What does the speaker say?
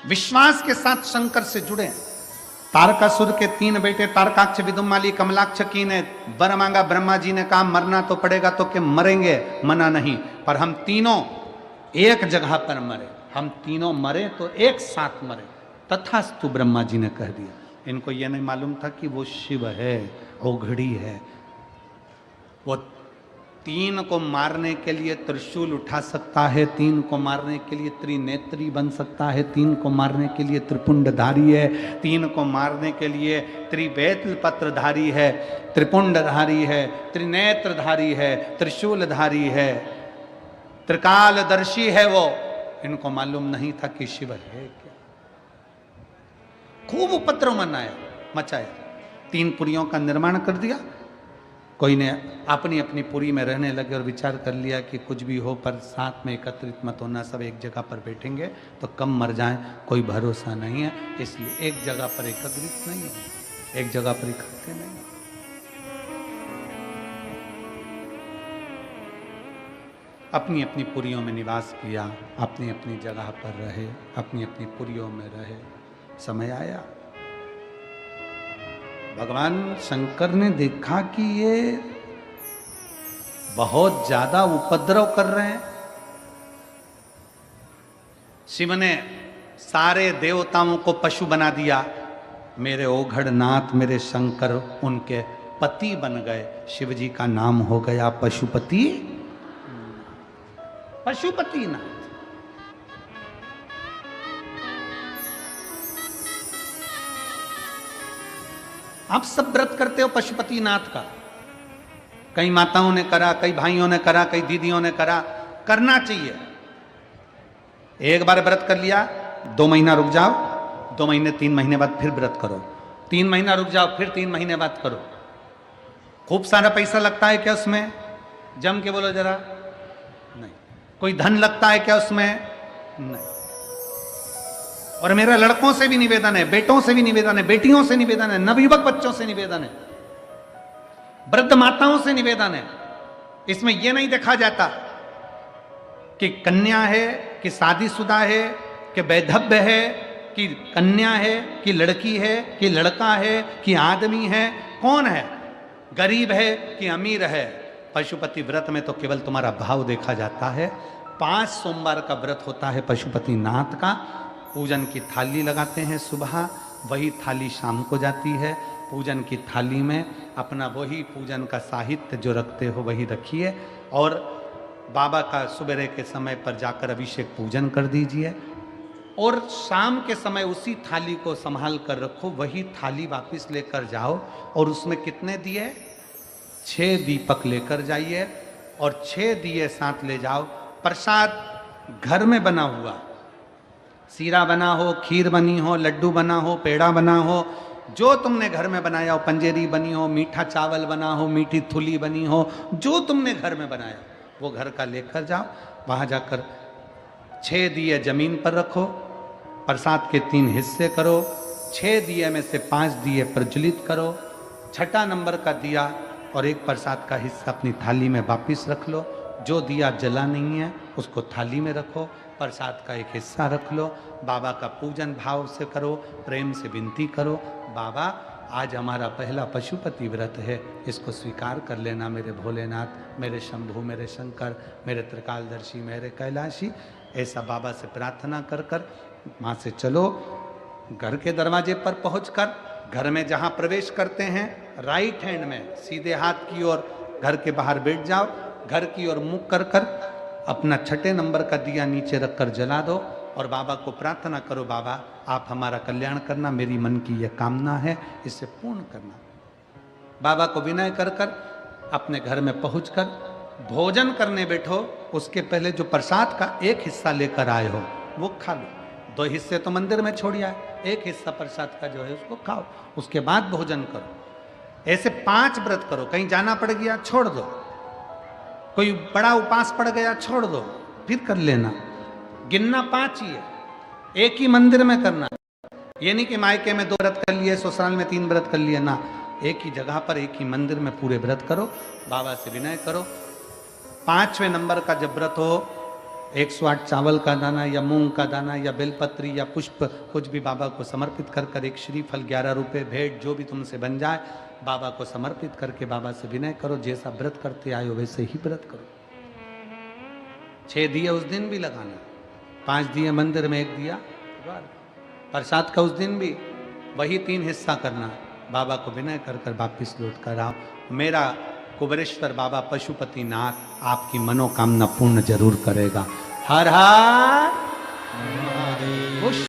विश्वास के साथ शंकर से जुड़े। तारकासुर के 3 बेटे तारकाक्ष, विदुमाली, कमलाक्ष की ने वर मांगा। ब्रह्मा जी ने कहा मरना तो पड़ेगा, तो कि मरेंगे, मना नहीं, पर हम तीनों एक जगह पर मरे। हम तीनों मरे तो एक साथ मरे। तथास्तु ब्रह्मा जी ने कह दिया। इनको यह नहीं मालूम था कि वो शिव है, ओघड़ी है। वो 3 को मारने के लिए त्रिशूल उठा सकता है, 3 को मारने के लिए त्रिनेत्री बन सकता है, 3 को मारने के लिए त्रिपुंडधारी है, 3 को मारने के लिए त्रिवेत्र पत्रधारी है, त्रिपुंडधारी है, त्रिनेत्रधारी है, त्रिशूलधारी है, त्रिकालदर्शी है वो। इनको मालूम नहीं था कि शिव है क्या। खूब उपद्रव मचाया, 3 पुरियों का निर्माण कर दिया। कोई ने अपनी अपनी पुरी में रहने लगे और विचार कर लिया कि कुछ भी हो पर साथ में एकत्रित मत होना, सब एक जगह पर बैठेंगे तो कम मर जाएं, कोई भरोसा नहीं है, इसलिए एक जगह पर एकत्रित नहीं हो, एक जगह पर इकट्ठे नहीं हो। अपनी अपनी पुरियों में निवास किया, अपनी अपनी जगह पर रहे, अपनी अपनी पुरियों में रहे। समय आया, भगवान शंकर ने देखा कि ये बहुत ज्यादा उपद्रव कर रहे हैं। शिव ने सारे देवताओं को पशु बना दिया। मेरे ओघड़नाथ, मेरे शंकर उनके पति बन गए। शिव जी का नाम हो गया पशुपति, पशुपतिनाथ। आप सब व्रत करते हो पशुपतिनाथ का। कई माताओं ने करा, कई भाइयों ने करा, कई दीदियों ने करा। करना चाहिए। एक बार व्रत कर लिया, 2 महीना रुक जाओ, 2 महीने 3 महीने बाद फिर व्रत करो, 3 महीना रुक जाओ, फिर 3 महीने बाद करो। खूब सारा पैसा लगता है क्या उसमें? जम के बोलो जरा। नहीं। कोई धन लगता है क्या उसमें? नहीं। और मेरा लड़कों से भी निवेदन है, बेटों से भी निवेदन है, बेटियों से निवेदन है, नवयुवक बच्चों से निवेदन है, वृद्ध माताओं से निवेदन है। इसमें यह नहीं देखा जाता कि कन्या है कि शादीशुदा है कि वैधव्य है, कि कन्या है कि लड़की है कि लड़का है कि आदमी है, कौन है, गरीब है कि अमीर है। पशुपति व्रत में तो केवल तुम्हारा भाव देखा जाता है। 5 सोमवार का व्रत होता है पशुपतिनाथ का। पूजन की थाली लगाते हैं सुबह, वही थाली शाम को जाती है। पूजन की थाली में अपना वही पूजन का साहित्य जो रखते हो वही रखिए, और बाबा का सुबह के समय पर जाकर अभिषेक पूजन कर दीजिए, और शाम के समय उसी थाली को संभाल कर रखो। वही थाली वापस लेकर जाओ और उसमें कितने दिए? 6 दीपक लेकर जाइए और 6 दिए साथ ले जाओ। प्रसाद घर में बना हुआ, सीरा बना हो, खीर बनी हो, लड्डू बना हो, पेड़ा बना हो, जो तुमने घर में बनाया हो, पंजेरी बनी हो, मीठा चावल बना हो, मीठी थुली बनी हो, जो तुमने घर में बनाया वो घर का लेकर जाओ। वहां जाकर 6 दिए जमीन पर रखो, प्रसाद के 3 हिस्से करो, 6 दिए में से 5 दिए प्रज्वलित करो, 6ठा नंबर का दिया और एक प्रसाद का हिस्सा अपनी थाली में वापिस रख लो। जो दिया जला नहीं है उसको थाली में रखो, प्रसाद का एक हिस्सा रख लो। बाबा का पूजन भाव से करो, प्रेम से विनती करो, बाबा आज हमारा पहला पशुपति व्रत है, इसको स्वीकार कर लेना मेरे भोलेनाथ, मेरे शंभु, मेरे शंकर, मेरे त्रिकालदर्शी, मेरे कैलाशी। ऐसा बाबा से प्रार्थना कर कर वहाँ से चलो। घर के दरवाजे पर पहुंचकर घर में जहाँ प्रवेश करते हैं राइट हैंड में सीधे हाथ की ओर घर के बाहर बैठ जाओ। घर की ओर मुख कर कर अपना 6ठे नंबर का दिया नीचे रखकर जला दो और बाबा को प्रार्थना करो, बाबा आप हमारा कल्याण करना, मेरी मन की यह कामना है, इसे पूर्ण करना। बाबा को विनय कर कर अपने घर में पहुंचकर भोजन करने बैठो। उसके पहले जो प्रसाद का एक हिस्सा लेकर आए हो वो खा लो। 2 हिस्से तो मंदिर में छोड़िया, एक हिस्सा प्रसाद का जो है उसको खाओ, उसके बाद भोजन करो। ऐसे 5 व्रत करो। कहीं जाना पड़ गया छोड़ दो, कोई बड़ा उपास पड़ गया छोड़ दो, फिर कर लेना। गिनना 5 ही है, एक ही मंदिर में करना। ये नहीं कि मायके में 2 व्रत कर लिए, ससुराल में 3 व्रत कर लिए, ना, एक ही जगह पर एक ही मंदिर में पूरे व्रत करो। बाबा से विनय करो। 5वें नंबर का जब व्रत हो 108 चावल का दाना या मूंग का दाना या बेलपत्री या पुष्प कुछ भी बाबा को समर्पित कर कर एक श्रीफल 11 रुपए भेंट जो भी तुमसे बन जाए बाबा को समर्पित करके बाबा से विनय करो, जैसा व्रत करते आए हो वैसे ही व्रत करो। 6 दिए उस दिन भी लगाना, 5 दिए मंदिर में, 1 दिया प्रसाद का उस दिन भी वही 3 हिस्सा करना। बाबा को विनय कर कर वापिस लौट कर आओ। मेरा कुबेरेश्वर बाबा पशुपतिनाथ आपकी मनोकामना पूर्ण जरूर करेगा। हर हर